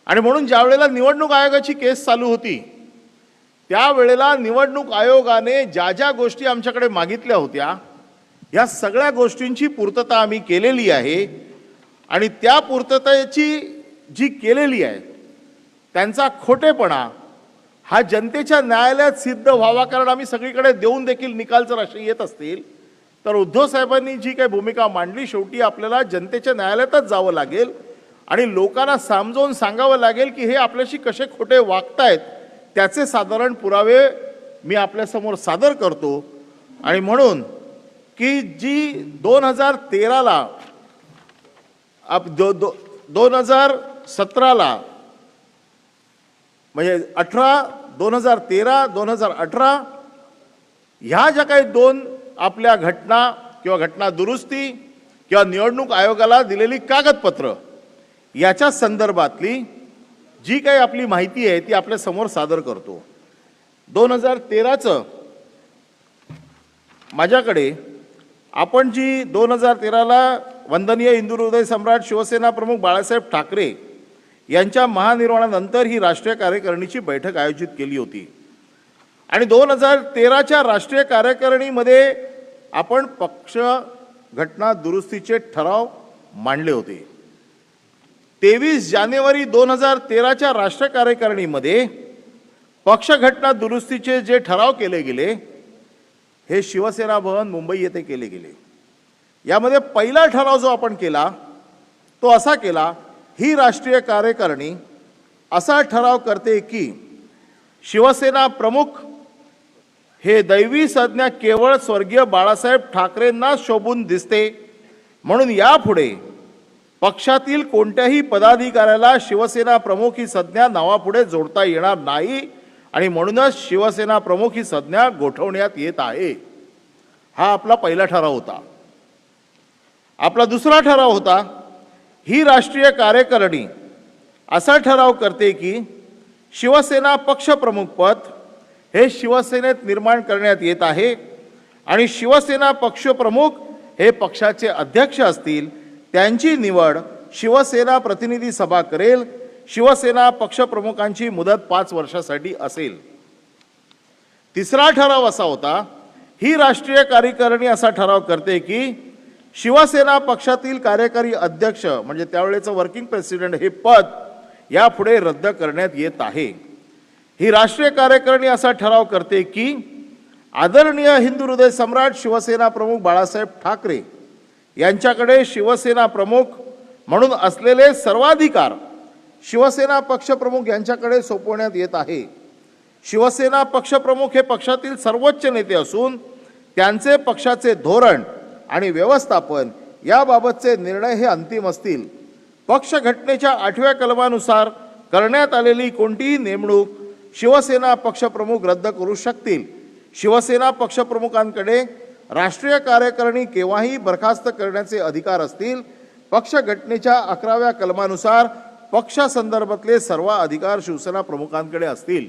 आणि म्हणून ज्या वेळेला निवडणूक आयोगाची केस चालू होती त्यावेळेला निवडणूक आयोगाने ज्या ज्या गोष्टी आमच्याकडे मागितल्या होत्या या सगळ्या गोष्टींची पूर्तता आम्ही केलेली आहे आणि त्या पूर्ततेची जी केलेली आहे त्यांचा खोटेपणा हा जनतेच्या न्यायालयात सिद्ध व्हावा, कारण आम्ही सगळीकडे देऊन देखील निकाल जर असे येत असतील तर उद्धव साहेबांनी जी काही भूमिका मांडली शेवटी आपल्याला जनतेच्या न्यायालयातच जावं लागेल आणि लोकांना समजावून सांगावं लागेल की हे आपल्याशी कसे खोटे वागतायत त्याचे साधारण पुरावे मी आपल्यासमोर सादर करतो। आणि म्हणून की जी 2013ला 2017ला म्हणजे 2013 2018 ह्या ज्या काही दोन आपल्या घटना किंवा घटना दुरुस्ती किंवा निवडणूक आयोगाला दिलेली कागदपत्र याच्या संदर्भातली जी काही आपली माहिती आहे ती आपल्या समोर सादर करतो। 2013चं माझ्याकडे आपण जी 2013ला वंदनीय हिंदू हृदय सम्राट शिवसेना प्रमुख बाळासाहेब ठाकरे यांच्या महानिर्वाणानंतर ही राष्ट्रीय कार्यकारिणीची बैठक आयोजित केली होती आणि 2013च्या राष्ट्रीय कार्यकारिणीमध्ये आपण पक्ष घटना दुरुस्तीचे ठराव मांडले होते। 23 जानेवारी 2013च्या राष्ट्रीय कार्यकारिणीमध्ये पक्ष घटना दुरुस्तीचे जे ठराव केले गेले हे शिवसेना भवन मुंबई येथे केले गेले। यामध्ये पहिला ठराव जो आपण केला तो असा केला, ही राष्ट्रीय कार्यकारिणी असा ठराव करते की शिवसेना प्रमुख हे दैवी संज्ञा केवळ स्वर्गीय बाळासाहेब ठाकरेंना शोभून दिसते, म्हणून यापुढे पक्षातील कोणत्याही पदाधिकाऱ्याला शिवसेना प्रमुख ही संज्ञा नावापुढे जोडता येणार नाही आणि म्हणूनच शिवसेना प्रमुख ही संज्ञा गोठवण्यात येत आहे। हा आपला पहिला ठराव होता। आपला दुसरा ठराव होता, ही राष्ट्रीय कार्यकारिणी असा ठराव करते की शिवसेना पक्षप्रमुख पद हे शिवसेनेत निर्माण करण्यात येत आहे आणि शिवसेना पक्षप्रमुख हे पक्षाचे अध्यक्ष असतील, त्यांची निवड शिवसेना प्रतिनिधी सभा करेल। शिवसेना पक्षप्रमुखांची मुदत 5 वर्षासाठी असेल। तिसरा ठराव असा होता, ही राष्ट्रीय कार्यकारिणी असा ठराव करते की शिवसेना पक्षातील कार्यकारी अध्यक्ष म्हणजे त्यावेळेचं वर्किंग प्रेसिडेंट हे पद यापुढे रद्द करण्यात येत आहे। ही राष्ट्रीय कार्यकारिणी असा ठराव करते की आदरणीय हिंदू हृदय सम्राट शिवसेना प्रमुख बाळासाहेब ठाकरे यांच्याकडे शिवसेना प्रमुख म्हणून असलेले सर्वाधिकार शिवसेना पक्षप्रमुख यांच्याकडे सोपवण्यात येत आहे। शिवसेना पक्षप्रमुख हे पक्षातील सर्वोच्च नेते असून त्यांचे पक्षाचे धोरण आणि व्यवस्थापन याबाबतचे निर्णय हे अंतिम असतील। पक्ष घटनेच्या 8व्या कलमानुसार करण्यात आलेली कोणतीही नेमणूक शिवसेना पक्षप्रमुख रद्द करू शकतील। शिवसेना पक्षप्रमुखांकडे राष्ट्रीय कार्यकारिणी केव्हाही बरखास्त करण्याचे अधिकार असतील। पक्ष घटनेच्या 11व्या कलमानुसार पक्षासंदर्भातले सर्व अधिकार शिवसेना प्रमुखांकडे असतील।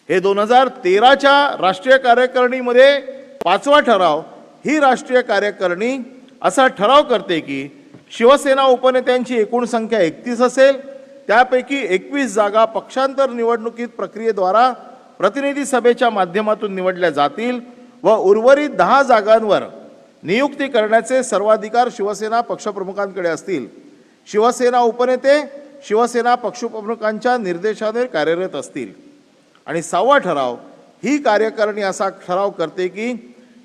हे 2013च्या राष्ट्रीय कार्यकारिणीमध्ये 5वा ठराव, ही राष्ट्रीय कार्यकारिणी असा ठराव करते की शिवसेना उपनेत्यांची एकूण संख्या 31 असेल, त्यापैकी 21 जागा पक्षांतर निवडणुकीत प्रक्रियेद्वारा प्रतिनिधी सभेच्या माध्यमातून निवडल्या जातील व उर्वरित 10 जागांवर नियुक्ती करण्याचे सर्वाधिकार शिवसेना पक्षप्रमुखांकडे असतील। शिवसेना उपनेते शिवसेना पक्षप्रमुखांच्या निर्देशाने कार्यरत असतील। आणि 6वा ठराव, ही कार्यकारिणी असा ठराव करते की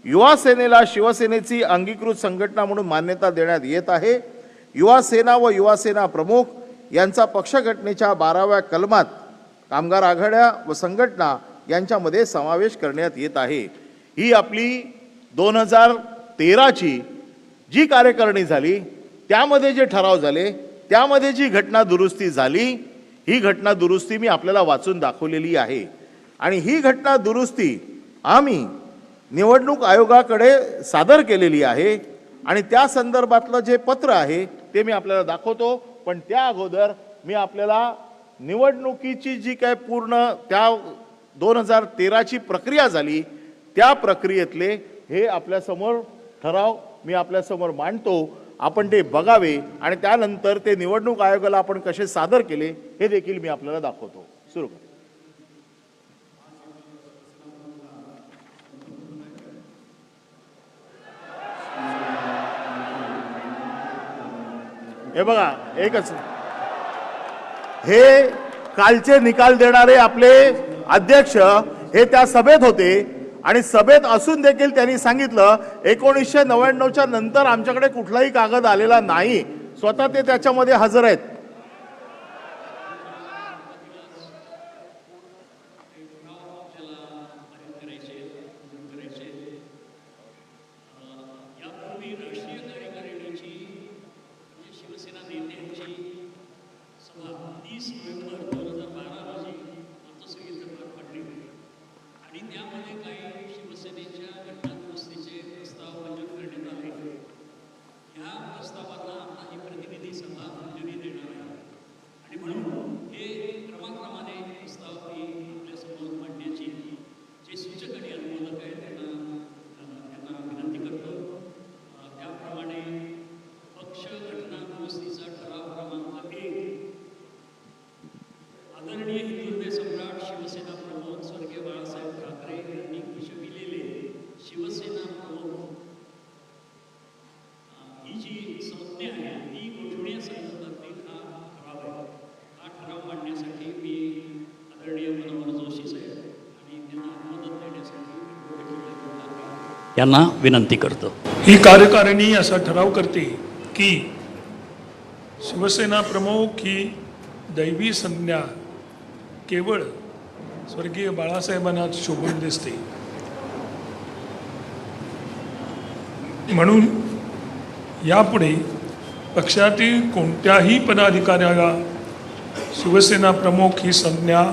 युवा सेनेला शिवसेनेची अंगीकृत संघटना म्हणून मान्यता देण्यात येत आहे। युवा सेना व युवा सेना प्रमुख यांचा पक्ष घटनेच्या 12व्या कलमात कामगार आघाड्या व संघटना यांच्यामध्ये समावेश करण्यात येत आहे। ही आपली 2013ची जी कार्यकारिणी झाली त्यामध्ये जे ठराव झाले त्यामध्ये जी घटना दुरुस्ती झाली, ही घटना दुरुस्ती मी आपल्याला वाचून दाखवलेली आहे आणि ही घटना दुरुस्ती आम्ही निवडणूक आयोगाकडे सादर केलेली आहे आणि त्या संदर्भातलं जे पत्र आहे ते मी आपल्याला दाखवतो। पण त्या अगोदर मी आपल्याला निवडणुकीची जी काय पूर्ण त्या 2013ची प्रक्रिया झाली त्या प्रक्रियेतले हे आपल्यासमोर ठराव मी आपल्यासमोर मांडतो आपण ते बघावे आणि त्यानंतर ते निवडणूक आयोगाला आपण कसे सादर केले हे देखील मी आपल्याला दाखवतो. सुरू करा. हे बघा, एकच हे कालचे निकाल देणारे आपले अध्यक्ष हे त्या सभेत होते आणि सभेत असून देखील त्यांनी सांगितलं 1999च्या नंतर आमच्याकडे कुठलाही कागद आलेला नाही. स्वतः ते त्याच्यामध्ये हजर आहेत. यांना विनंती करतो. ही कार्यकारिणी असा ठराव करते की शिवसेना प्रमुख ही दैवी संज्ञा केवळ स्वर्गीय बाळासाहेबांना शोभून दिसते, म्हणून यापुढे पक्षातील कोणत्याही पदाधिकाऱ्याला शिवसेना प्रमुख ही संज्ञा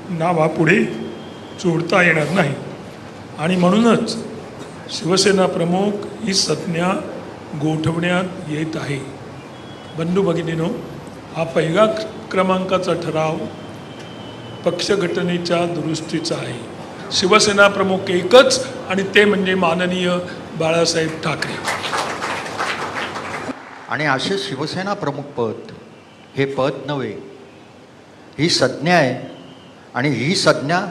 नावापुढे जोडता येणार नाही आणि म्हणूनच शिवसेना प्रमुख ही संज्ञा गोठवण्यात येत आहे. बंधू भगिनीनो, हा पहिला क्रमांकाचा ठराव पक्षघटनेच्या दुरुस्तीचा आहे. शिवसेना प्रमुख एकच आणि ते म्हणजे माननीय बाळासाहेब ठाकरे. आणि असे शिवसेना प्रमुख पद हे पद नव्हे, ही संज्ञा आहे आणि ही संज्ञा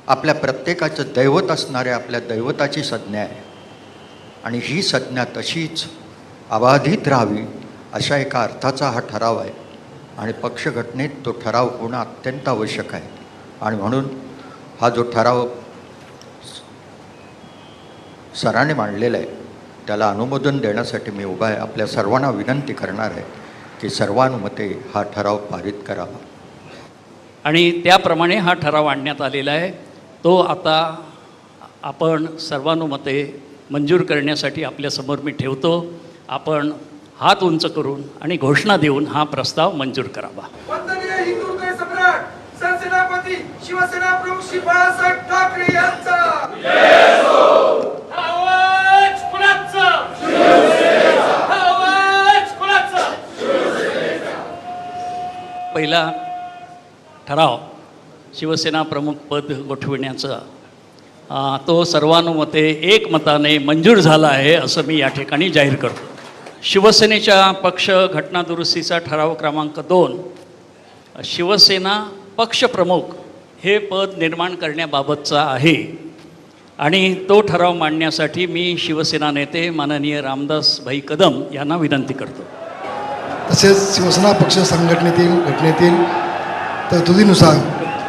आपल्या प्रत्येकाचं दैवत असणाऱ्या आपल्या दैवताची संज्ञा आहे आणि ही संज्ञा तशीच अबाधित राहावी अशा एका अर्थाचा हा ठराव आहे आणि पक्षघटनेत तो ठराव होणं अत्यंत आवश्यक आहे. आणि म्हणून हा जो ठराव सरांनी मांडलेला आहे त्याला अनुमोदन देण्यासाठी मी उभा आहे. आपल्या सर्वांना विनंती करणार आहे की सर्वानुमते हा ठराव पारित करावा. आणि त्याप्रमाणे हा ठराव आणण्यात आलेला आहे. तो आता आपण सर्वानुमते मंजूर करण्यासाठी आपल्यासमोर मी ठेवतो. आपण हात उंच करून आणि घोषणा देऊन हा प्रस्ताव मंजूर करावा. वंदनीय हिंदू हृदय सम्राट सरसेनापती शिवसेना प्रमुख श्री बाळासाहेब ठाकरे यांचा आवाज कुणाचा? आवाज कुणाचा? पहिला ठराव शिवसेना प्रमुख पद गोठविण्याचा तो सर्वानुमते एकमताने मंजूर झाला आहे असं मी या ठिकाणी जाहीर करतो. शिवसेनेच्या पक्ष घटना दुरुस्तीचा ठराव क्रमांक 2, शिवसेना पक्षप्रमुख हे पद निर्माण करण्याबाबतचा आहे आणि तो ठराव मांडण्यासाठी मी शिवसेना नेते माननीय रामदास भाई कदम यांना विनंती करतो. तसेच शिवसेना पक्ष संघटनेतील घटनेतील तरतुदीनुसार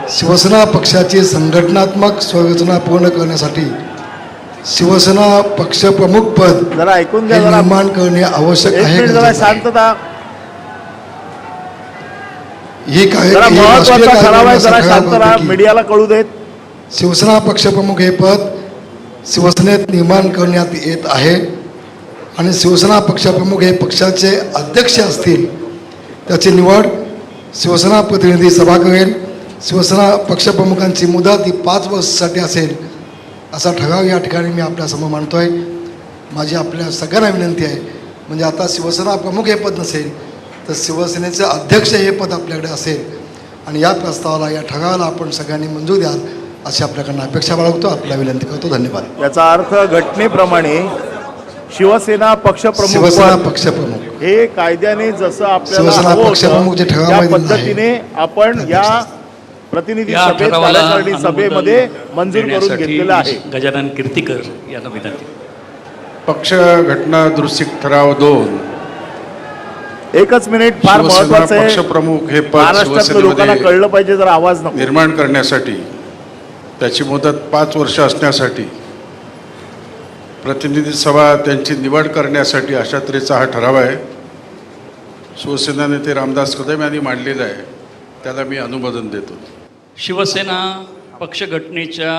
शिवसेना पक्षाची संघटनात्मक संरचना पूर्ण करण्यासाठी शिवसेना पक्षप्रमुख पद जरा ऐकून घ्या, हे जरा निर्माण करणे आवश्यक एक आहे. मिनिट, जरा शांतता. ही जरा महत्त्वाचा ठराव आहे, जरा शांत राहा, की मीडियाला कळू देत. शिवसेना पक्षप्रमुख हे पद शिवसेनेत निर्माण करण्यात येत आहे आणि शिवसेना पक्षप्रमुख हे पक्षाचे अध्यक्ष असतील. त्याची निवड शिवसेना प्रतिनिधी सभा करेल. शिवसेना पक्षप्रमुखांची मुदत ही 5 वर्षासाठी असेल असा ठराव या ठिकाणी मी आपल्यासमोर मांडतो आहे. माझी आपल्या सगळ्यांना विनंती आहे, म्हणजे आता शिवसेना प्रमुख हे पद नसेल तर शिवसेनेचे अध्यक्ष हे पद आपल्याकडे असेल आणि या प्रस्तावाला या ठरावाला आपण सगळ्यांनी मंजूर द्याल अशी आपल्याकडनं अपेक्षा बाळगतो. आपल्याला विनंती करतो. धन्यवाद. याचा अर्थ घटनेप्रमाणे शिवसेना पक्षप्रमुख शिवसेना पद पक्षप्रमुख हे कायद्याने जसं आपल्याला शिवसेना हवं पक्षप्रमुख जे होतं ठरावामध्ये त्या आहे, पद्धतीने आपण या प्रतिनिधी या सभेत ठरावाला कार्यकारिणी सभेमध्ये अनुमोदन मंजूर करून देण्यासाठी घेतलेलं आहे. गजानन कीर्तीकर यांना विनंती. पक्ष घटना दुरुस्ती ठराव 2 एकच मिनिट, फार शिवसेना महत्वाचं आहे. पक्षप्रमुख हे पद महाराष्ट्रातल्या लोकांना शिवसेनेमध्ये कळलं पाहिजे, जर आवाज नको. निर्माण करण्यासाठी त्याची मुदत 5 वर्ष असण्यासाठी प्रतिनिधी सभा त्यांची निवड करण्यासाठी अशा तऱ्हेचा हा ठराव आहे. शिवसेना नेते रामदास कदम यांनी मांडलेला आहे, त्याला मी अनुमोदन देतो. शिवसेना पक्षघटनेच्या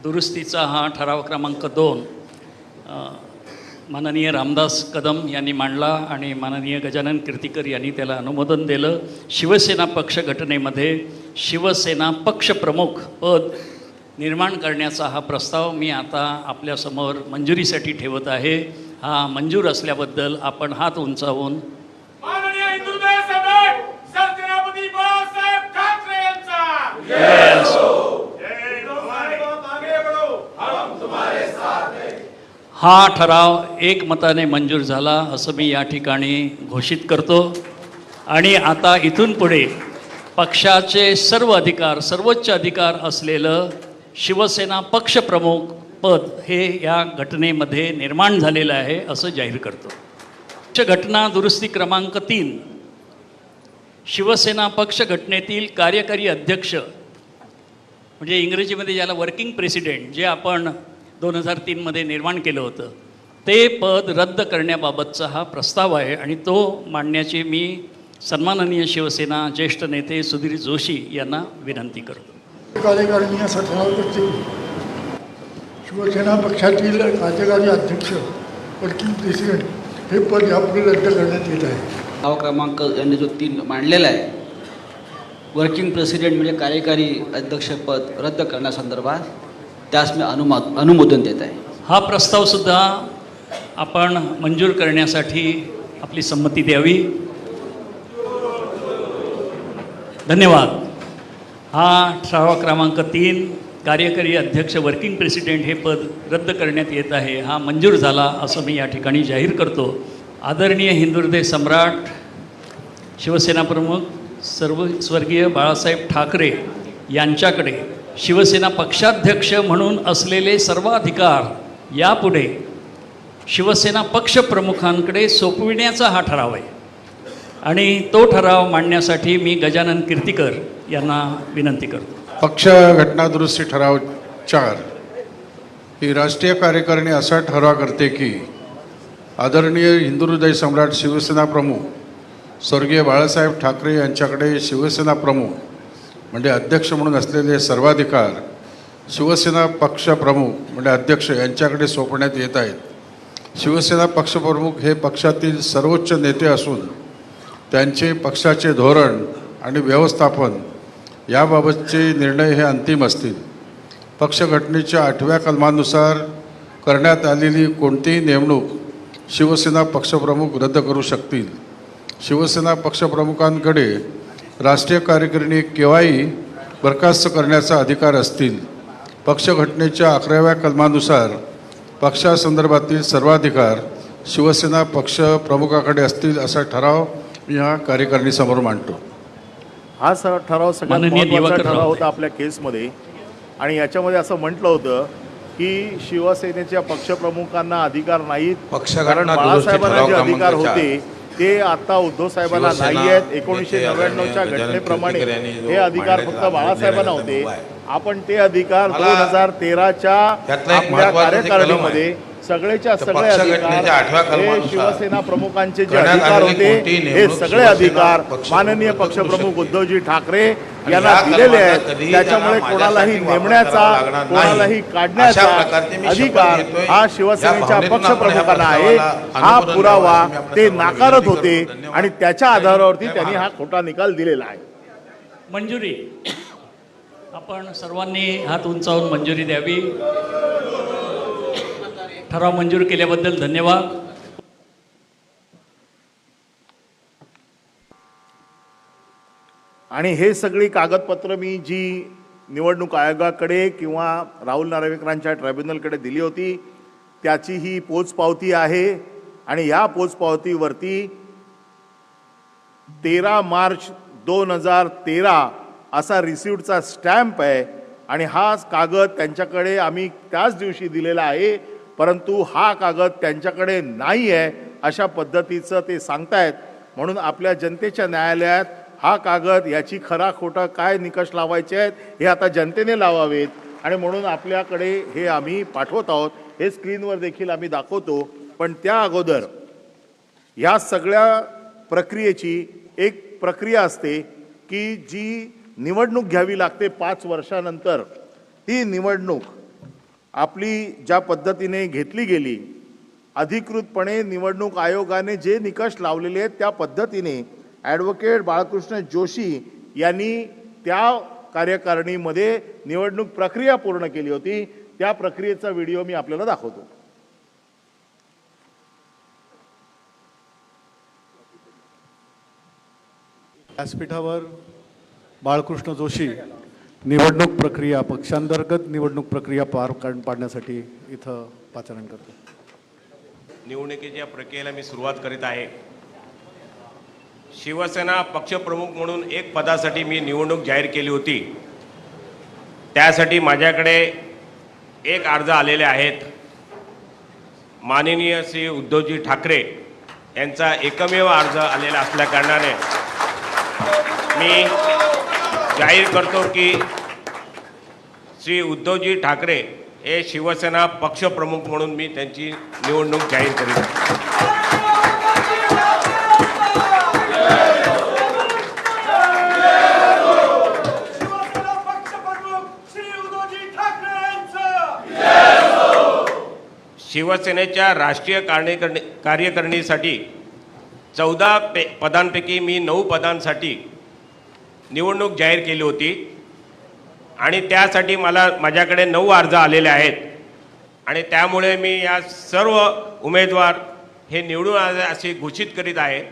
दुरुस्तीचा हा ठराव क्रमांक 2 माननीय रामदास कदम यांनी मांडला आणि माननीय गजानन कीर्तीकर यांनी त्याला अनुमोदन दिलं. शिवसेना पक्षघटनेमध्ये शिवसेना पक्षप्रमुख पद निर्माण करण्याचा हा प्रस्ताव मी आता आपल्यासमोर मंजुरीसाठी ठेवत आहे. हा मंजूर असल्याबद्दल आपण हात उंचावून माननीय हिंदुत्व सम्राट सरसेनापती बाळासाहेब ठाकरे यांचा जय हो. आगे बढ़ो, हम तुम्हारे साथ हैं. हा ठराव एकमताने मंजूर झाला असं मी या ठिकाणी घोषित करतो. आणि आता इथून पुढे पक्षाचे सर्व अधिकार, सर्वोच्च अधिकार असलेलं शिवसेना पक्षप्रमुख पद हे या घटनेमध्ये निर्माण झालेलं आहे असं जाहीर करतो. घटना दुरुस्ती क्रमांक 3 शिवसेना पक्षघटनेतील कार्यकारी अध्यक्ष म्हणजे इंग्रजीमध्ये ज्याला वर्किंग प्रेसिडेंट जे आपण 2003मध्ये निर्माण केलं होतं ते पद रद्द करण्याबाबतचा हा प्रस्ताव आहे आणि तो मांडण्याची मी सन्माननीय शिवसेना ज्येष्ठ नेते सुधीर जोशी यांना विनंती करतो. कार्यकारिणी असा ठराव करते. शिवसेना पक्षातील कार्यकारी अध्यक्ष वर्किंग प्रेसिडेंट हे पद यापुढे रद्द करण्यात येत आहे. ठराव क्रमांक यांनी जो 3 मांडलेला आहे, वर्किंग प्रेसिडेंट म्हणजे कार्यकारी अध्यक्षपद रद्द करण्यासंदर्भात त्यास मी अनुमोदन देत आहे. हा प्रस्तावसुद्धा आपण मंजूर करण्यासाठी आपली संमती द्यावी. धन्यवाद. हा ठराव क्रमांक 3 कार्यकारी अध्यक्ष वर्किंग प्रेसिडेंट हे पद रद्द करण्यात येत आहे. हा मंजूर झाला असं मी या ठिकाणी जाहीर करतो. आदरणीय हिंदुहृदय सम्राट शिवसेना प्रमुख स्वर्गीय बाळासाहेब ठाकरे यांच्याकडे शिवसेना पक्षाध्यक्ष म्हणून असलेले सर्व अधिकार यापुढे शिवसेना पक्षप्रमुखांकडे सोपविण्याचा हा ठराव आहे आणि तो ठराव मांडण्यासाठी मी गजानन कीर्तीकर यांना विनंती करतो. पक्ष घटना दुरुस्ती ठराव 4 ही राष्ट्रीय कार्यकारिणी असा ठराव करते की आदरणीय हिंदू हृदय सम्राट शिवसेना प्रमुख स्वर्गीय बाळासाहेब ठाकरे यांच्याकडे शिवसेना प्रमुख म्हणजे अध्यक्ष म्हणून असलेले सर्वाधिकार शिवसेना पक्षप्रमुख म्हणजे अध्यक्ष यांच्याकडे सोपवण्यात येत आहेत. शिवसेना पक्षप्रमुख हे पक्षातील सर्वोच्च नेते असून त्यांचे पक्षाचे धोरण आणि व्यवस्थापन याबाबतचे निर्णय हे अंतिम असतील. पक्षघटनेच्या 8व्या कलमानुसार करण्यात आलेली कोणतीही नेमणूक शिवसेना पक्षप्रमुख रद्द करू शकतील. शिवसेना पक्षप्रमुखांकडे राष्ट्रीय कार्यकारिणी केव्हाही बरखास्त करण्याचा अधिकार असतील. पक्षघटनेच्या 11व्या कलमानुसार पक्षासंदर्भातील सर्वाधिकार शिवसेना पक्षप्रमुखाकडे असतील असा ठराव मी हा कार्यकारिणीसमोर मांडतो. हा ठराव सगळ्यात माननीय महत्त्वाचा दिवाकर ठराव राव. होता आपल्या केसमध्ये आणि याच्यामध्ये असं म्हटलं होतं की शिवसेनेच्या पक्षप्रमुखांना अधिकार नाहीत, कारण बाळासाहेबांना जे अधिकार होते ते आता उद्धव साहेबांना नाही आहेत. 1999च्या घटनेप्रमाणे हे अधिकार फक्त बाळासाहेबांना होते. आपण ते अधिकार 2013च्या आपल्या कार्यकारिणीमध्ये सगळेच्या सगळे अधिकार हे शिवसेना प्रमुखांचे जे अधिकार होते हे सगळे अधिकार माननीय पक्षप्रमुख उद्धवजी ठाकरे यांना दिलेले आहेत. त्याच्यामुळे कोणालाही नेमण्याचा, कोणालाही काढण्याचा अधिकार हा शिवसेनेच्या पक्षप्रमुखांना आहे. हा पुरावा ते नाकारत होते आणि त्याच्या आधारावरती त्यांनी हा खोटा निकाल दिलेला आहे. मंजुरी. आपण सर्वांनी हात उंचावून मंजुरी द्यावी. ठराव मंजूर केल्याबद्दल धन्यवाद. आणि हे सगळी कागदपत्र मी जी निवडणूक आयोगाकडे किंवा राहुल नार्वेकरांच्या ट्रायब्युनलकडे दिली होती त्याची ही पोचपावती आहे आणि या पोचपावतीवरती 13 मार्च 2013 असा रिसिव्डचा स्टॅम्प आहे आणि हा कागद त्यांच्याकडे आम्ही त्याच दिवशी दिलेला आहे, परंतु हा कागद त्यांच्याकडे नाही आहे अशा पद्धतीचं ते सांगतायत. म्हणून आपल्या जनतेच्या न्यायालयात हा कागद याची खरा खोटा काय निकष लावायचे आहेत हे आता जनतेने लावावेत आणि म्हणून आपल्याकडे हे आम्ही पाठवत आहोत. हे स्क्रीनवर देखील आम्ही दाखवतो. पण त्या अगोदर ह्या सगळ्या प्रक्रियेची एक प्रक्रिया असते की जी निवडणूक घ्यावी लागते 5 वर्षानंतर. ती निवडणूक आपली ज्या पद्धतीने घेतली गेली, अधिकृतपणे निवडणूक आयोगाने जे निकष लावलेले आहेत त्या पद्धतीने ॲडव्होकेट बाळकृष्ण जोशी यांनी त्या कार्यकारिणीमध्ये निवडणूक प्रक्रिया पूर्ण केली होती. त्या प्रक्रियेचा व्हिडिओ मी आपल्याला दाखवतो. व्यासपीठावर बाळकृष्ण जोशी निवडणूक प्रक्रिया, पक्षांतर्गत निवडणूक प्रक्रिया पार पाडण्यासाठी इथं पाचारण करतो. निवडणुकीच्या प्रक्रियेला मी सुरुवात करीत आहे. शिवसेना पक्षप्रमुख म्हणून एक पदासाठी मी निवडणूक जाहीर केली होती. त्यासाठी माझ्याकडे एक अर्ज आलेले आहेत. माननीय श्री उद्धवजी ठाकरे यांचा एकमेव अर्ज आलेला असल्याकारणाने मी जाहीर करतो की श्री उद्धवजी ठाकरे हे शिवसेना पक्षप्रमुख म्हणून मी त्यांची निवडणूक जाहीर करीत आहे. शिवसेनेच्या राष्ट्रीय कार्यकारिणीसाठी 14 पदांपैकी मी 9 पदांसाठी निवडणूक जाहीर केली होती आणि त्यासाठी माझ्याकडे 9 अर्ज आलेले आहेत आणि त्यामुळे मी या सर्व उमेदवार हे निवडून आले असे घोषित करीत आहे.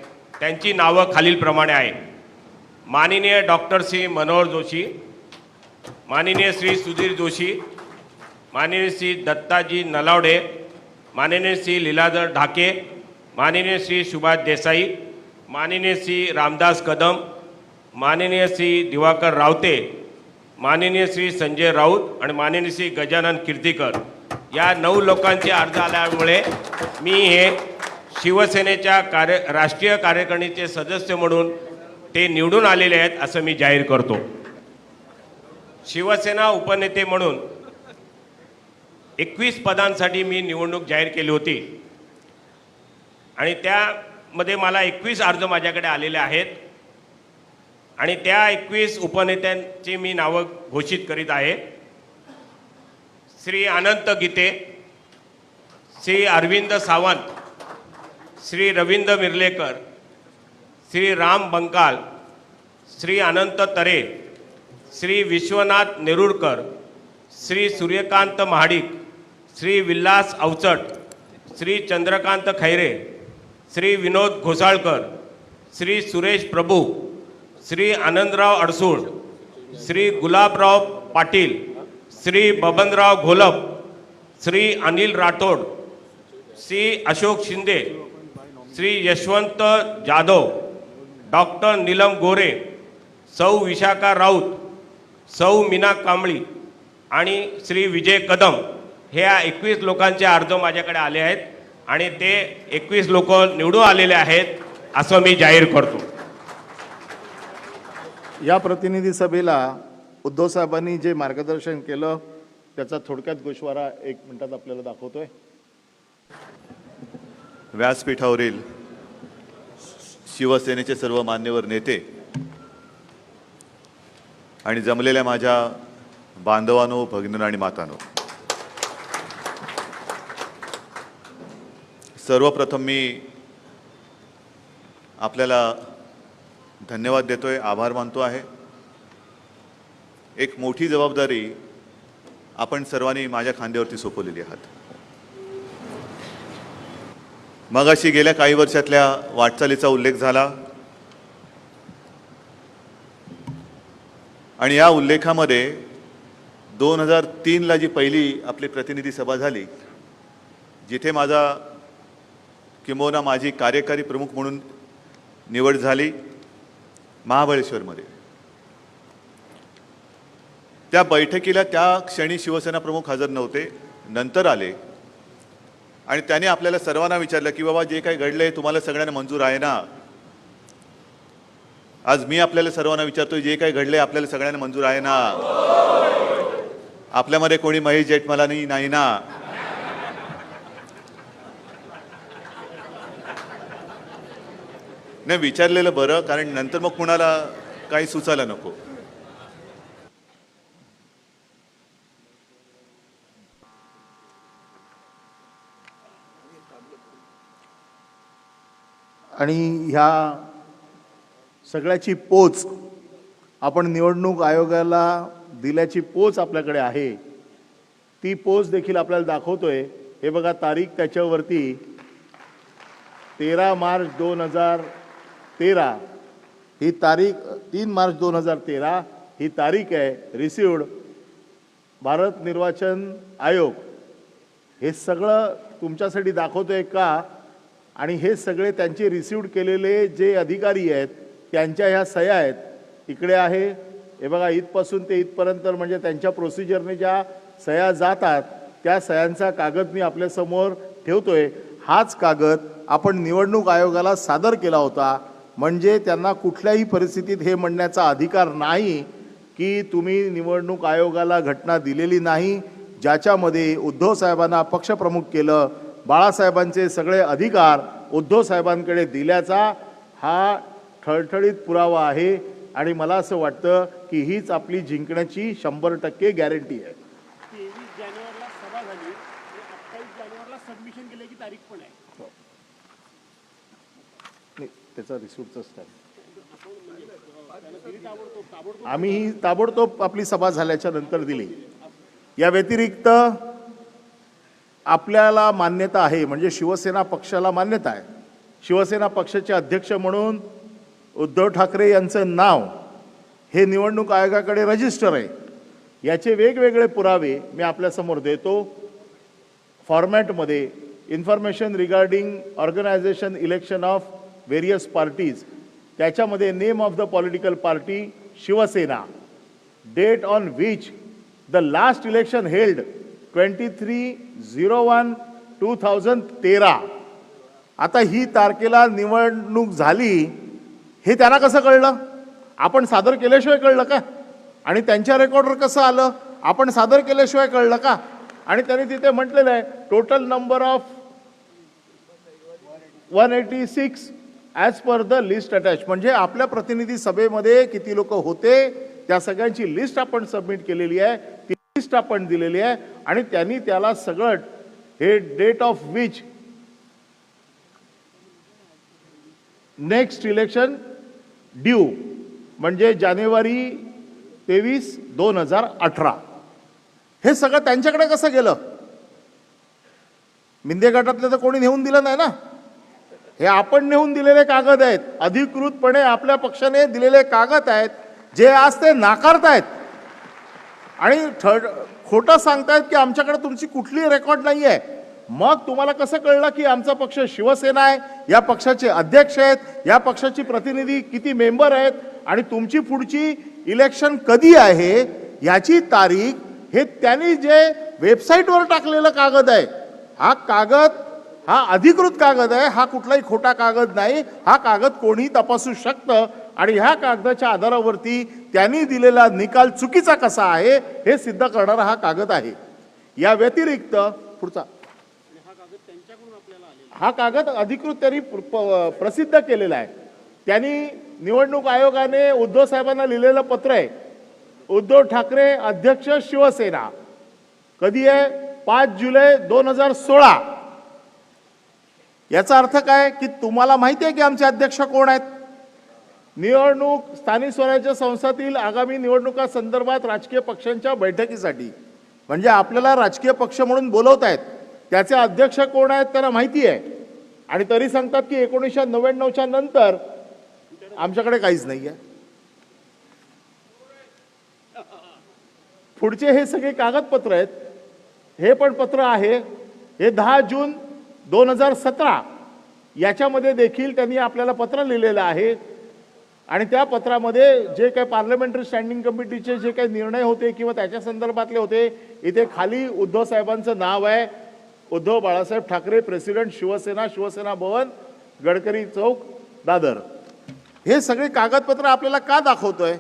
त्यांची नावं खालीलप्रमाणे आहे. माननीय डॉक्टर श्री मनोहर जोशी, माननीय श्री सुधीर जोशी, माननीय श्री दत्ताजी नलावडे, माननीय श्री लीलाधर ढाके, माननीय श्री सुभाष देसाई, माननीय श्री रामदास कदम, माननीय श्री दिवाकर रावते, माननीय श्री संजय राऊत आणि माननीय श्री गजानन कीर्तीकर या 9 लोकांचे अर्ज आल्यामुळे मी हे शिवसेनेच्या राष्ट्रीय कार्यकारिणीचे सदस्य म्हणून ते निवडून आलेले आहेत असं मी जाहीर करतो. शिवसेना उपनेते म्हणून 21 पदांसाठी मी निवडणूक जाहीर केली होती आणि त्यामध्ये मला 21 अर्ज माझ्याकडे आलेले आहेत आणि त्या 21 उपनेत्यांची मी नावं घोषित करीत आहे. श्री अनंत गीते, श्री अरविंद सावंत, श्री रवींद्र मिर्लेकर, श्री राम बंकाल, श्री अनंत तरे, श्री विश्वनाथ नेरुरकर, श्री सूर्यकांत महाडिक, श्री विलास अवचट, श्री चंद्रकांत खैरे, श्री विनोद घोसाळकर, श्री सुरेश प्रभू, श्री आनंदराव अडसूळ, श्री गुलाबराव पाटील, श्री बबनराव घोलप, श्री अनिल राठोड, श्री अशोक शिंदे, श्री यशवंत जाधव, डॉक्टर नीलम गोरे, सौ विशाखा राऊत, सौ मीना कांबळी आणि श्री विजय कदम ह्या 21 लोकांचे अर्ज माझ्याकडे आले आहेत आणि ते 21 लोक निवडून आलेले आहेत असं मी जाहीर करतो. या प्रतिनिधी सभेला उद्धव साहेबांनी जे मार्गदर्शन केलं त्याचा थोडक्यात गोषवारा 1 मिनिटात आपल्याला दाखवतोय. व्यासपीठावरील शिवसेनेचे सर्व मान्यवर नेते आणि जमलेल्या माझ्या बांधवांनो, भगिनींनो आणि मातांनो, सर्वप्रथम मी आपल्याला धन्यवाद देतोय, आभार मानतो आहे. एक मोठी जबाबदारी आपण सर्वांनी माझ्या खांद्यावरती सोपवलेली आहात. मगाशी गेल्या काही वर्षातल्या वाटचालीचा उल्लेख झाला आणि या उल्लेखामध्ये 2003ला जी पहिली आपली प्रतिनिधी सभा झाली, जिथे किंबहुना माझी कार्यकारी प्रमुख म्हणून निवड झाली महाबळेश्वरमध्ये, त्या बैठकीला त्या क्षणी शिवसेना प्रमुख हजर नव्हते, नंतर आले आणि त्याने आपल्याला सर्वांना विचारलं की बाबा जे काही घडलंय तुम्हाला सगळ्यांना मंजूर आहे ना. आज मी आपल्याला सर्वांना विचारतोय, जे काही घडलंय आपल्याला सगळ्यांना मंजूर आहे ना? आपल्यामध्ये कोणी महेश जेठमलानी नाही ना? नाही, विचारलेलं बरं, कारण नंतर मग कुणाला काही सुचायला नको. आणि ह्या सगळ्याची पोच आपण निवडणूक आयोगाला दिल्याची पोच आपल्याकडे आहे. ती पोच देखील आपल्याला दाखवतोय. हे बघा, तारीख त्याच्यावरती 13 मार्च 2013 ही तारीख, 3 मार्च 2013 ही तारीख आहे. रिसिव्ड भारत निर्वाचन आयोग. हे सगळं तुमच्यासाठी दाखवतोय का? आणि हे सगळे त्यांचे रिसिव्ड केलेले जे अधिकारी आहेत त्यांच्या ह्या सह्या आहेत. इकडे आहे, हे बघा, इथपासून ते इथपर्यंत म्हणजे त्यांच्या प्रोसिजरने ज्या सह्या जातात त्या सह्यांचा कागद मी आपल्यासमोर ठेवतोय. हाच कागद आपण निवडणूक आयोगाला सादर केला होता. म्हणजे त्यांना कुठल्याही परिस्थितीत हे म्हणण्याचा अधिकार नाही की तुम्ही निवडणूक आयोगाला घटना दिलेली नाही, ज्याच्यामध्ये उद्धव साहेबांना पक्षप्रमुख केलं, बाळासाहेबांचे सगळे अधिकार उद्धव साहेबांकडे दिल्याचा हा ठळठळीत पुरावा आहे. आणि मला असं वाटतं की हीच आपली जिंकण्याची 100% गॅरंटी आहे. 23 जानेवारीला सभा झाली, 28 जानेवारीला सबमिशन केल्याची तारीख पण आहे. त्याचा रिसिप्टचा स्टॅम्प आम्ही ही ताबडतोब आपली सभा झाल्याच्या नंतर दिली. या व्यतिरिक्त आपल्याला मान्यता आहे, म्हणजे शिवसेना पक्षाला मान्यता आहे. शिवसेना पक्षाचे अध्यक्ष म्हणून उद्धव ठाकरे यांचं नाव हे निवडणूक आयोगाकडे रजिस्टर आहे. याचे वेगवेगळे पुरावे मी आपल्यासमोर देतो. फॉर्मॅटमध्ये information regarding organisation election of various parties, त्याच्यामध्ये name of the political party Shiv Sena, date on which the last election held 23/01/2013. आता ही तारखेला निवडणूक झाली हे त्यांना कसं कळलं? आपण सादर केल्याशिवाय कळलं का? आणि त्यांच्या रेकॉर्डवर कसं आलं? आपण सादर केल्याशिवाय कळलं का? आणि त्यांनी तिथे म्हटलेलं आहे total number of 186 as per the list attach. म्हणजे आपल्या प्रतिनिधी सभेमध्ये किती लोक होते त्या सगळ्यांची लिस्ट आपण सबमिट केलेली आहे, ती लिस्ट आपण दिलेली आहे. आणि त्यांनी त्याला सगळं हे date of which next election due म्हणजे जानेवारी 23, 2018 हे सगळं त्यांच्याकडे कसं गेलं? मिंदे गटातले तर कोणी नेऊन दिलं नाही ना. हे आपण नेऊन दिलेले कागद आहेत, अधिकृतपणे आपल्या पक्षाने दिलेले कागद आहेत, जे आज ते नाकारतायत आणि खोटं सांगतायत की आमच्याकडे तुमची कुठली रेकॉर्ड नाही आहे. मग तुम्हाला कसं कळलं की आमचा पक्ष शिवसेना आहे, या पक्षाचे अध्यक्ष आहेत, या पक्षाची प्रतिनिधी किती मेंबर आहेत आणि तुमची पुढची इलेक्शन कधी आहे याची तारीख हे त्यांनी जे वेबसाईटवर टाकलेलं कागद आहे. हा कागद हा अधिकृत कागद आहे, हा कुठलाही खोटा कागद नाही. हा कागद कोणी तपासू शकतं आणि ह्या कागदाच्या आधारावरती त्यांनी दिलेला निकाल चुकीचा कसा आहे हे सिद्ध करणारा हा कागद आहे. या व्यतिरिक्त पुढचा हा कागद अधिकृत त्यांनी प्रसिद्ध केलेला आहे. त्यांनी निवडणूक आयोगाने उद्धव साहेबांना लिहिलेलं पत्र आहे. उद्धव ठाकरे अध्यक्ष शिवसेना, कधी आहे? 5 जुलै 2016. याचा अर्थ काय की तुम्हाला माहिती आहे की आमचे अध्यक्ष कोण आहेत? निवडणूक स्थानिक स्वराज्य संस्थातील आगामी निवडणुका संदर्भात राजकीय पक्षांच्या बैठकीसाठी म्हणजे आपल्याला राजकीय पक्ष म्हणून बोलवत आहेत, त्याचे अध्यक्ष कोण आहेत त्यांना माहिती आहे. आणि तरी सांगतात की 1999च्या नंतर आमच्याकडे काहीच नाही आहे. पुढचे हे सगळे कागदपत्र आहेत. हे पण पत्र आहे, हे 10 जून 2017 याच्यामध्ये देखील त्यांनी आपल्याला पत्र लिहिलेलं आहे आणि त्या पत्रामध्ये जे काही पार्लमेंटरी स्टँडिंग कमिटीचे जे काही निर्णय होते किंवा त्याच्या संदर्भातले होते, इथे खाली उद्धव साहेबांचं नाव आहे, उद्धव बाळासाहेब ठाकरे, प्रेसिडेंट शिवसेना, शिवसेना भवन, गडकरी चौक, दादर. हे सगळे कागदपत्र आपल्याला का दाखवतोय?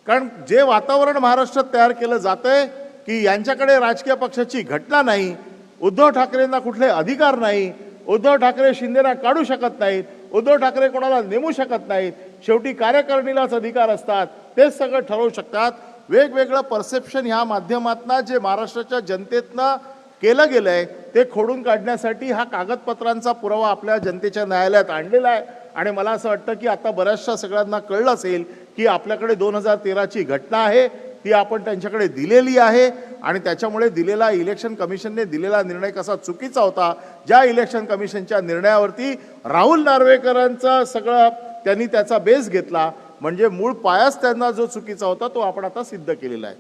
कारण जे वातावरण महाराष्ट्रात तयार केलं जातंय की यांच्याकडे राजकीय पक्षाची घटना नाही, उद्धव ठाकरेंना कुठले अधिकार नाही, उद्धव ठाकरे शिंदेना काढू शकत नाहीत, उद्धव ठाकरे कोणाला नेमू शकत नाहीत, शेवटी कार्यकारिणीलाच अधिकार असतात, तेच सगळं ठरवू शकतात. वेगवेगळं परसेप्शन ह्या माध्यमातनं जे महाराष्ट्राच्या जनतेतनं केलं गेलं आहे ते खोडून काढण्यासाठी हा कागदपत्रांचा पुरावा आपल्या जनतेच्या न्यायालयात आणलेला आहे. आणि मला असं वाटतं की आता बऱ्याचशा सगळ्यांना कळलं असेल की आपल्याकडे 2013ची घटना आहे, ती आपण त्यांच्याकडे दिलेली आहे आणि त्याच्यामुळे दिलेला इलेक्शन कमिशनने दिलेला निर्णय कसा चुकीचा होता. ज्या इलेक्शन कमिशनच्या निर्णयावरती राहुल नार्वेकरांचा सगळं त्यांनी त्याचा बेस घेतला, म्हणजे मूळ पायाच त्यांना जो चुकीचा होता तो आपण आता सिद्ध केलेला आहे.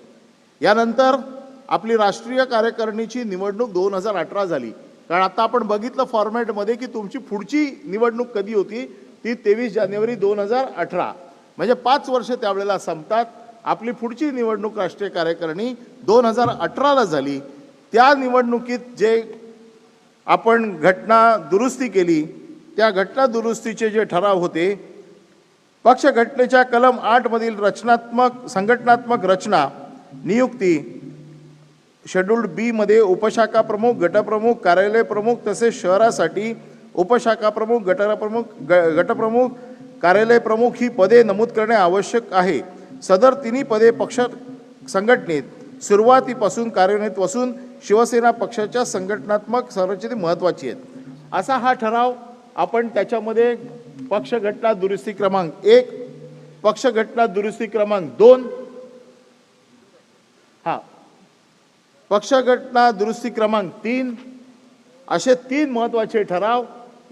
यानंतर आपली राष्ट्रीय कार्यकारिणीची निवडणूक 2018 झाली. कारण आता आपण बघितलं फॉर्मॅटमध्ये की तुमची पुढची निवडणूक कधी होती, ती 23 जानेवारी 2018, म्हणजे 5 वर्ष त्यावेळेला संपतात. आपली पुढची निवडणूक राष्ट्रीय कार्यकारिणी 2018ला झाली. त्या निवडणुकीत जे आपण घटना दुरुस्ती केली, त्या घटना दुरुस्तीचे जे ठराव होते, पक्ष घटनेच्या कलम 8 मधील संघटनात्मक रचना, नियुक्ती, शेड्यूल्ड बी मध्ये उपशाखा प्रमुख, गटप्रमुख, कार्यालय प्रमुख तसेच शहरासाठी उपशाखा प्रमुख, गटप्रमुख, कार्यालय प्रमुख ही पदे नमूद करणे आवश्यक आहे. सदर तिन्ही पदे पक्ष संघटनेत सुरुवातीपासून कार्यान्वित असून शिवसेना पक्षाच्या संघटनात्मक संरचनेत महत्त्वाची आहेत. असा हा ठराव आपण त्याच्यामध्ये पक्ष घटना दुरुस्ती क्रमांक 1, पक्ष घटना दुरुस्ती क्रमांक 2, पक्ष घटना दुरुस्ती क्रमांक 3 असे 3 महत्त्वाचे ठराव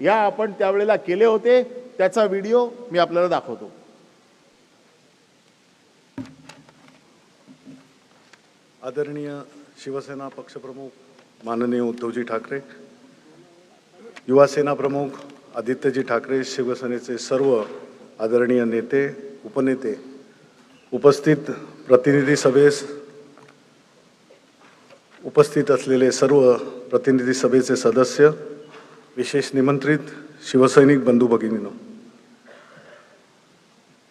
या आपण त्यावेळेला केले होते. त्याचा व्हिडिओ मी आपल्याला दाखवतो. आदरणीय शिवसेना पक्षप्रमुख माननीय उद्धवजी ठाकरे, युवा सेना प्रमुख आदित्यजी ठाकरे, शिवसेनेचे सर्व आदरणीय नेते, उपनेते, उपस्थित प्रतिनिधी सभेस उपस्थित असलेले सर्व प्रतिनिधी सभेचे सदस्य, विशेष निमंत्रित शिवसैनिक बंधू भगिनींनो,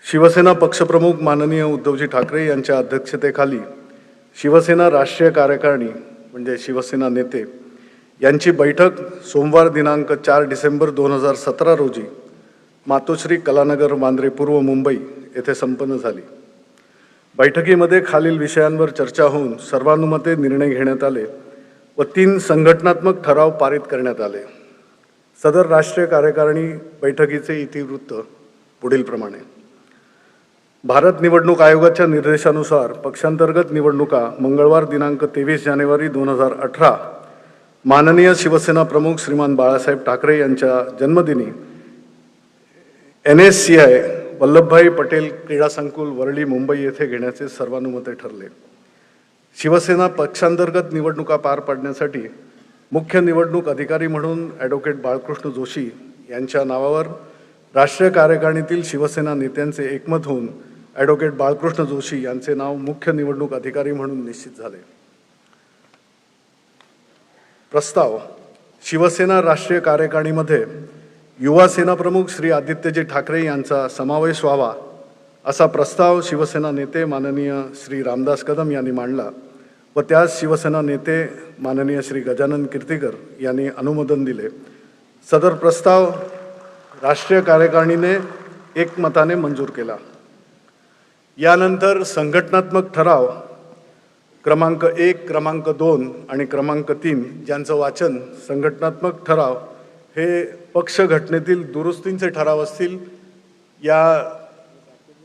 शिवसेना पक्षप्रमुख माननीय उद्धवजी ठाकरे यांच्या अध्यक्षतेखाली शिवसेना राष्ट्रीय कार्यकारिणी म्हणजे शिवसेना नेते यांची बैठक सोमवार दिनांक 4 डिसेंबर 2017 रोजी मातोश्री कलानगर, वांद्रे पूर्व, मुंबई येथे संपन्न झाली. बैठकीमध्ये खालील विषयांवर चर्चा होऊन सर्वानुमते निर्णय घेण्यात आले व 3 संघटनात्मक ठराव पारित करण्यात आले. सदर राष्ट्रीय कार्यकारिणी बैठकीचे इतिवृत्त पुढीलप्रमाणे. भारत निवडणूक आयोगाच्या निर्देशानुसार पक्षांतर्गत निवडणुका मंगळवार दिनांक 23 जानेवारी 2018 माननीय शिवसेना प्रमुख श्रीमान बाळासाहेब ठाकरे यांच्या जन्मदिनी NSCI वल्लभभाई पटेल क्रीडा संकुल, वरळी, मुंबई येथे घेण्याचे सर्वानुमते ठरले. शिवसेना पक्षांतर्गत निवडणुका पार पाडण्यासाठी मुख्य निवडणूक अधिकारी म्हणून ॲडव्होकेट बाळकृष्ण जोशी यांच्या नावावर राष्ट्रीय कार्यकारिणीतील शिवसेना नेत्यांचे एकमत होऊन ॲडव्होकेट बाळकृष्ण जोशी यांचे नाव मुख्य निवडणूक अधिकारी म्हणून निश्चित झाले. प्रस्ताव. शिवसेना राष्ट्रीय कार्यकारिणीमध्ये युवा सेना प्रमुख श्री आदित्यजी ठाकरे यांचा समावेश व्हावा असा प्रस्ताव शिवसेना नेते माननीय श्री रामदास कदम यांनी मांडला व त्यास शिवसेना नेते माननीय श्री गजानन कीर्तीकर यांनी अनुमोदन दिले. सदर प्रस्ताव राष्ट्रीय कार्यकारिणीने एकमताने मंजूर केला. यानंतर संघटनात्मक ठराव क्रमांक 1, क्रमांक 2 आणि क्रमांक 3 ज्यांचं वाचन. संघटनात्मक ठराव हे पक्ष घटनेतील दुरुस्तींचे ठराव असतील. या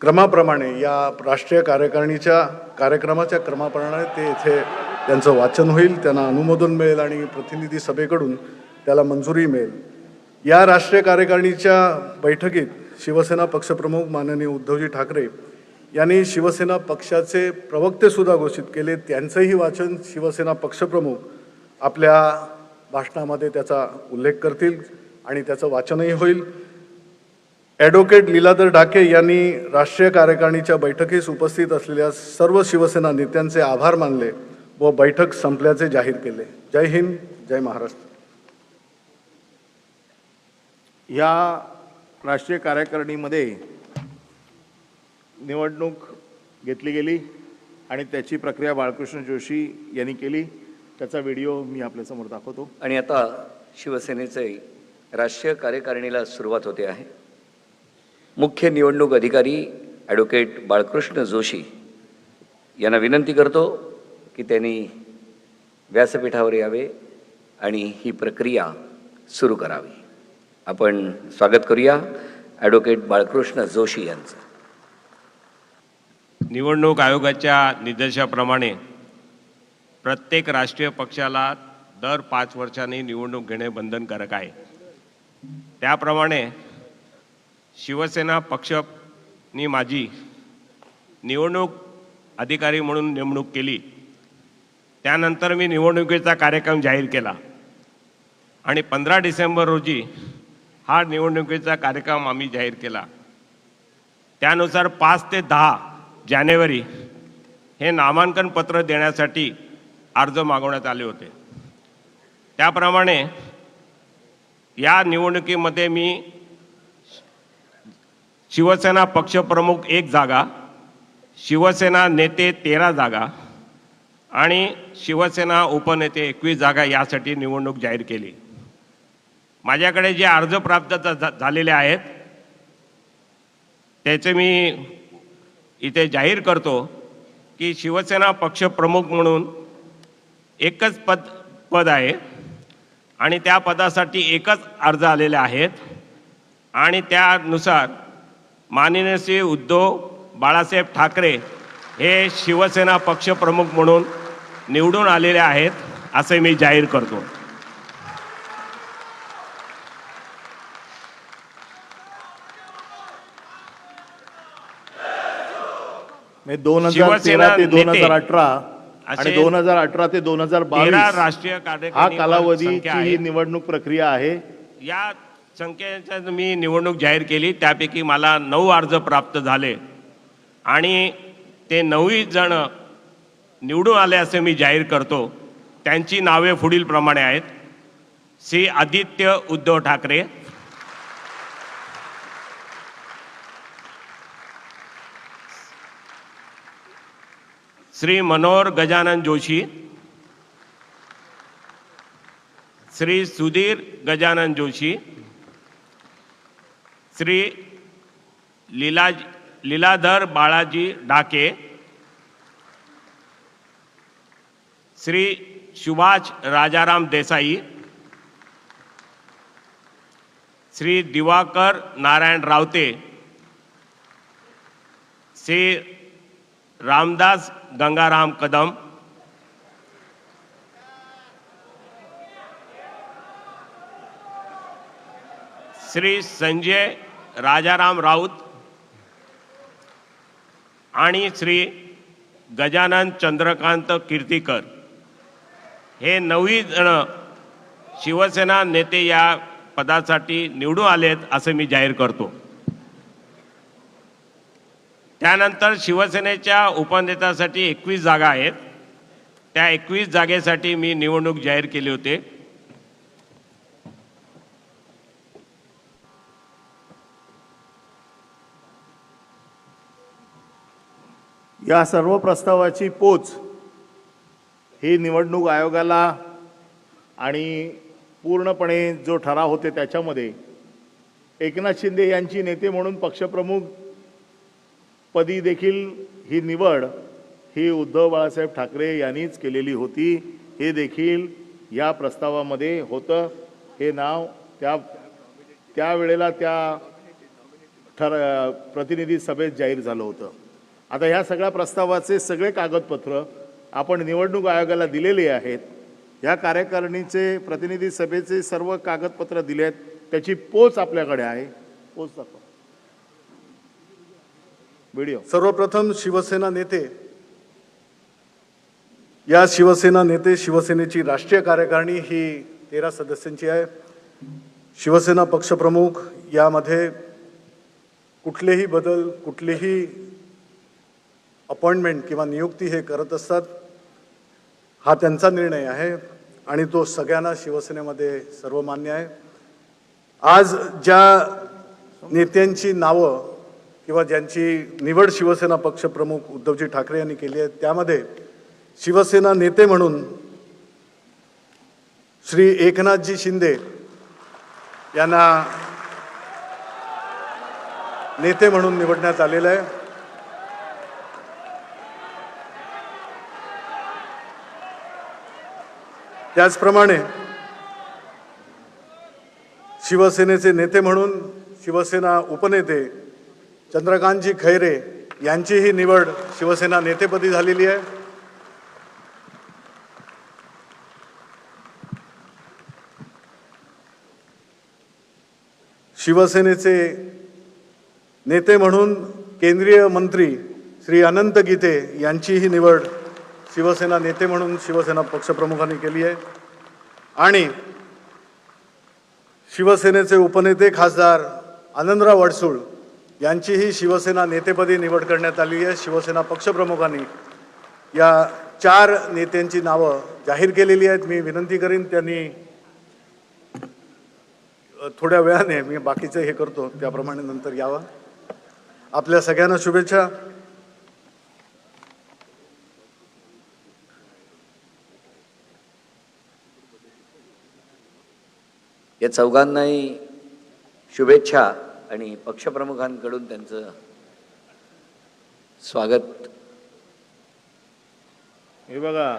क्रमाप्रमाणे, या राष्ट्रीय कार्यकारिणीच्या कार्यक्रमाच्या क्रमाप्रमाणे ते येथे त्यांचं वाचन होईल, त्यांना अनुमोदन मिळेल आणि प्रतिनिधी सभेकडून त्याला मंजुरी मिळेल. या राष्ट्रीय कार्यकारिणीच्या बैठकीत शिवसेना पक्षप्रमुख माननीय उद्धवजी ठाकरे यांनी शिवसेना पक्षाचे प्रवक्तेसुद्धा घोषित केले. त्यांचंही वाचन शिवसेना पक्षप्रमुख आपल्या भाषणामध्ये त्याचा उल्लेख करतील आणि त्याचं वाचनही होईल. ॲडव्होकेट लीलाधर ढाके यांनी राष्ट्रीय कार्यकारिणीच्या बैठकीस उपस्थित असलेल्या सर्व शिवसेना नेत्यांचे आभार मानले व बैठक संपल्याचे जाहीर केले. जय हिंद, जय महाराष्ट्र. या राष्ट्रीय कार्यकारिणीमध्ये निवडणूक घेतली गेली आणि त्याची प्रक्रिया बाळकृष्ण जोशी यांनी केली. त्याचा व्हिडिओ मी आपल्यासमोर दाखवतो. आणि आता शिवसेनेचे राष्ट्रीय कार्यकारिणीला सुरुवात होते आहे. मुख्य निवडणूक अधिकारी ॲडव्होकेट बाळकृष्ण जोशी यांना विनंती करतो की त्यांनी व्यासपीठावर यावे आणि ही प्रक्रिया सुरू करावी. आपण स्वागत करूया ॲडव्होकेट बाळकृष्ण जोशी यांचं. निवडणूक आयोगाच्या निर्देशाप्रमाणे प्रत्येक राष्ट्रीय पक्षाला दर 5 वर्षांनी निवडणूक घेणे बंधनकारक आहे. त्याप्रमाणे शिवसेना पक्षाने माझी निवडणूक अधिकारी म्हणून नेमणूक केली. त्यानंतर मी निवडणुकीचा कार्यक्रम जाहीर केला आणि 15 डिसेंबर रोजी हा निवडणुकीचा कार्यक्रम आम्ही जाहीर केला. त्यानुसार 5 ते 10 जानेवारी हे नामांकन पत्र देण्यासाठी अर्ज मागवण्यात आले होते. त्याप्रमाणे या निवडणुकीमध्ये मी शिवसेना पक्षप्रमुख 1 जागा, शिवसेना नेते 13 जागा आणि शिवसेना उपनेते 21 जागा यासाठी निवडणूक जाहीर केली. माझ्याकडे जे अर्ज प्राप्त झालेले आहेत त्याचे मी इथे जाहीर करतो की शिवसेना पक्षप्रमुख म्हणून एकच पद आहे आणि त्या पदासाठी एकच अर्ज आलेले आहेत आणि त्यानुसार माननीय श्री उद्धव बाळासाहेब ठाकरे हे शिवसेना पक्षप्रमुख म्हणून निवडून आलेले आहेत असे मी जाहीर करतो. मी 2013 ते 2018 आणि 2018 ते 2022 राष्ट्रीय हा कालावधीची ही निवडणूक प्रक्रिया आहे. या संख्येच्या मी निवडणूक जाहीर केली. त्यापैकी मला 9 अर्ज प्राप्त झाले आणि ते 9 जण निवडून आले असे मी जाहीर करतो. त्यांची नावे पुढील प्रमाणे आहेत. श्री आदित्य उद्धव ठाकरे, श्री मनोहर गजानन जोशी, श्री सुधीर गजानन जोशी, श्री लीलाधर बाळाजी ढाके, श्री सुभाष राजाराम देसाई, श्री दिवाकर नारायण रावते, श्री रामदास गंगाराम कदम, श्री संजय राजाराम राऊत आणि श्री गजानन चंद्रकांत कीर्तीकर हे 9 जण शिवसेना नेते या पदासाठी निवडून आलेत असे मी जाहीर करतो. त्यानंतर शिवसेनेच्या उपनेत्यासाठी 21 जागा आहेत. त्या 21 जागेसाठी मी निवडणूक जाहीर केली होती. या सर्व प्रस्तावाची पोच ही निवडणूक आयोगाला आणि पूर्णपणे जो ठराव होते त्याच्यामध्ये एकनाथ शिंदे यांची नेते म्हणून पक्षप्रमुख पदी देखील ही निवड ही उद्धव बाळासाहेब ठाकरे यांनीच केलेली होती. हे देखील या प्रस्तावामध्ये होतं. हे नाव त्यावेळेला त्या प्रतिनिधी सभेत जाहीर झालं होतं. आता ह्या सगळ्या प्रस्तावाचे सगळे कागदपत्र आपण निवडणूक आयोगाला दिलेले आहेत. या कार्यकारिणीचे प्रतिनिधी सभेचे सर्व कागदपत्र दिले आहेत. त्याची पोच आपल्याकडे आहे. पोच दाखवा व्हिडिओ. सर्वप्रथम शिवसेना नेते, या शिवसेना नेते शिवसेनेची राष्ट्रीय कार्यकारिणी ही 13 सदस्यांची आहे. शिवसेना पक्षप्रमुख यामध्ये कुठलेही बदल, कुठलीही अपॉइंटमेंट किंवा नियुक्ती हे करत असतात. हा त्यांचा निर्णय आहे आणि तो सगळ्यांना शिवसेनेमध्ये सर्वमान्य आहे. आज ज्या नेत्यांची नावं किंवा ज्यांची निवड शिवसेना पक्षप्रमुख उद्धवजी ठाकरे यांनी केली आहे त्यामध्ये शिवसेना नेते म्हणून श्री एकनाथजी शिंदे यांना नेते म्हणून निवडण्यात आलेलं आहे. त्याचप्रमाणे शिवसेनेचे नेते म्हणून शिवसेना उपनेते चंद्रकांतजी खैरे यांचीही निवड शिवसेना नेतेपदी झालेली आहे. शिवसेनेचे नेते म्हणून केंद्रीय मंत्री श्री अनंत गीते यांचीही निवड शिवसेना नेते म्हणून शिवसेना पक्षप्रमुखांनी केली आहे. आणि शिवसेनेचे उपनेते खासदार आनंदराव अडसूळ यांचीही शिवसेना नेतेपदी निवड करण्यात आली आहे. शिवसेना पक्षप्रमुखांनी या 4 नेत्यांची नावं जाहीर केलेली आहेत. मी विनंती करीन त्यांनी थोड्या वेळाने, मी बाकीचं हे करतो त्याप्रमाणे नंतर यावं. आपल्या सगळ्यांना शुभेच्छा. या चौघांनाही शुभेच्छा आणि पक्षप्रमुखांकडून त्यांचं स्वागत. हे बघा,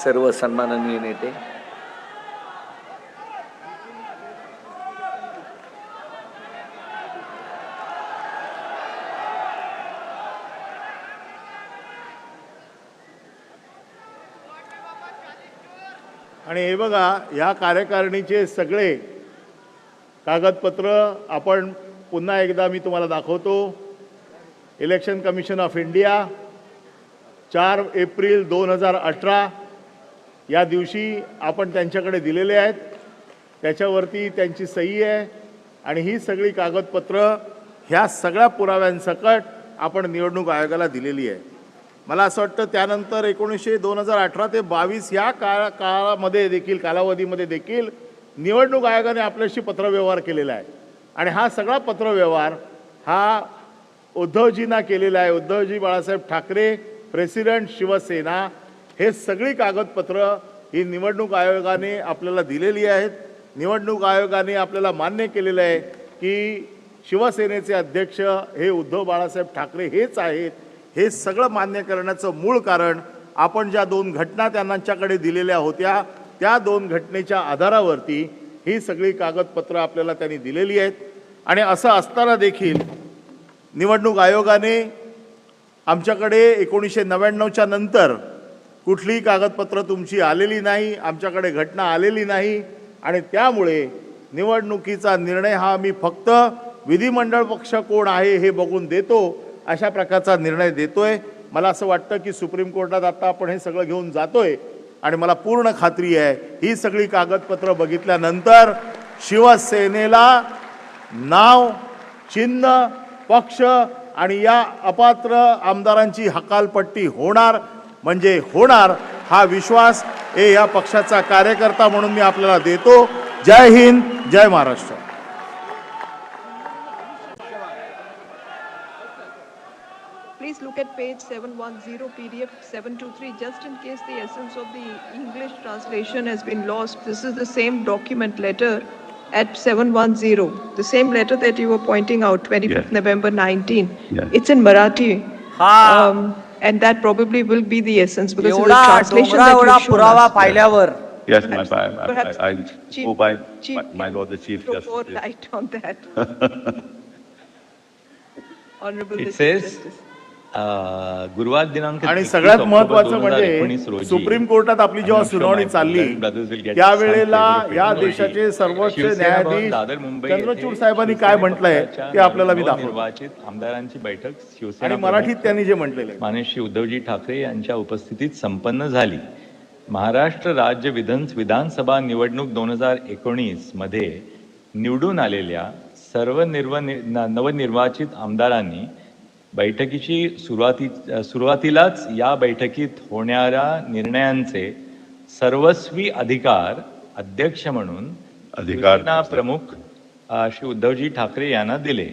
सर्व सन्माननीय नेते, आणि हे बघा, या कार्यकारिणीचे सगळे कागदपत्र आपण पुन्हा एकदा मी तुम्हाला दाखवतो. Election commission of India 4 April 2018 या दिवशी आपण त्यांच्याकडे दिलेले आहेत. त्याच्यावरती त्यांची सही आहे आणि ही सगळी कागदपत्र ह्या सगळ्या पुराव्यांसकट आपण निवडणूक आयोगाला दिलेली आहे. मला असं वाटतं त्यानंतर 2018 ते 22 या काळामध्ये देखील, कालावधीमध्ये देखील निवडणूक आयोगाने आपल्याशी पत्रव्यवहार केलेला आहे. आणि हा सगळा पत्रव्यवहार हा उद्धवजींना केलेला आहे. उद्धवजी बाळासाहेब ठाकरे, प्रेसिडेंट शिवसेना, हे सगळी कागदपत्र ही निवडणूक आयोगाने आपल्याला दिलेली आहेत. निवडणूक आयोगाने आपल्याला मान्य केलेलं आहे की शिवसेनेचे अध्यक्ष हे उद्धव बाळासाहेब ठाकरे हेच आहेत. हे सगळं मान्य करण्याचं मूळ कारण आपण ज्या 2 घटना त्यांच्याकडे दिलेल्या होत्या त्या 2 घटनेच्या आधारावरती ही सगळी कागदपत्र आपल्याला त्यांनी दिलेली आहेत. आणि असं असताना देखील निवडणूक आयोगाने आमच्याकडे 1999च्या नंतर कुठलीही कागदपत्र तुमची आलेली नाही, आमच्याकडे घटना आलेली नाही आणि त्यामुळे निवडणुकीचा निर्णय हा मी फक्त विधिमंडळ पक्ष कोण आहे हे बघून देतो, अशा प्रकारचा निर्णय देतोय. मला असं वाटतं की सुप्रीम कोर्टात आता आपण हे सगळं घेऊन जातोय आणि मला पूर्ण खात्री आहे ही सगळी कागदपत्र बघितल्यानंतर शिवसेनेला नाव, चिन्ह, पक्ष आणि या अपात्र आमदारांची हकालपट्टी होणार म्हणजे होणार, हा विश्वास या पक्षाचा कार्यकर्ता म्हणून मी आपल्याला देतो. जय हिंद, जय Maharashtra. Please look at page 710 PDF 723 just in case the essence of the English translation has been lost. This is the same document letter at 710, the same letter that you were pointing out, 25th November 19. It's in Marathi. And that probably will be the essence because it's the translation that you showed us. Yes, I go by my Lord the Chief Justice. Light on that. Honorable It Mr. says, Justice. गुरुवार दिनांक आणि 31 सगळ्यात October महत्वाचं म्हणजे 2019 रोजी supreme कोर्टात आपली जेव्हा I'm sure सुनावणी my चालली brothers will get त्यावेळेला some favorite या technology. देशाचे सर्वोच्च शिवसेना भवन, न्यायाधीश दादर, मुंबई चंद्रचूड येथे साहेबांनी काय शिवसेना म्हटलंय पक्षाच्या ते आपल्याला मी दाखवतो नवनिर्वाचित आमदारांची बैठक शिवसेना आणि मराठीत प्रमुख त्यांनी जे म्हटलेलं आहे. माननीय श्री उद्धवजी ठाकरे यांच्या उपस्थितीत संपन्न झाली. महाराष्ट्र राज्य विधानसभा निवडणूक 2019 मध्ये निवडून आलेल्या सर्व नवनिर्वाचित आमदारांनी बैठकीची सुरुवातीलाच या बैठकीत होणाऱ्या निर्णयांचे सर्वस्वी अधिकार अध्यक्ष म्हणून शिवसेना प्रमुख श्री उद्धवजी ठाकरे यांना दिले.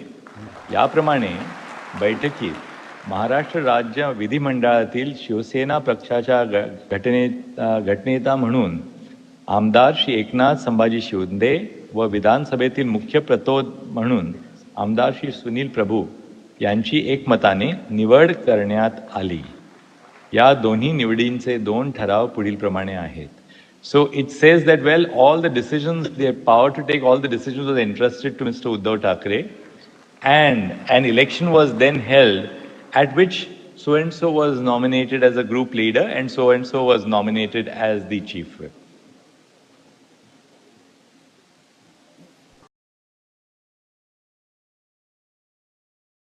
याप्रमाणे बैठकीत महाराष्ट्र राज्य विधिमंडळातील शिवसेना पक्षाच्या गटनेता म्हणून आमदार श्री एकनाथ संभाजी शिंदे व विधानसभेतील मुख्य प्रतोद म्हणून आमदार श्री सुनील प्रभू यांची एकमताने निवड करण्यात आली. या दोन्ही निवडींचे 2 ठराव पुढील प्रमाणे आहेत. So it says that, well, all the decisions, their power to take all the decisions was entrusted to Mr. Uddhav Thackeray, and an election was then held at which so and so was nominated as a group leader and so was nominated as the chief whip.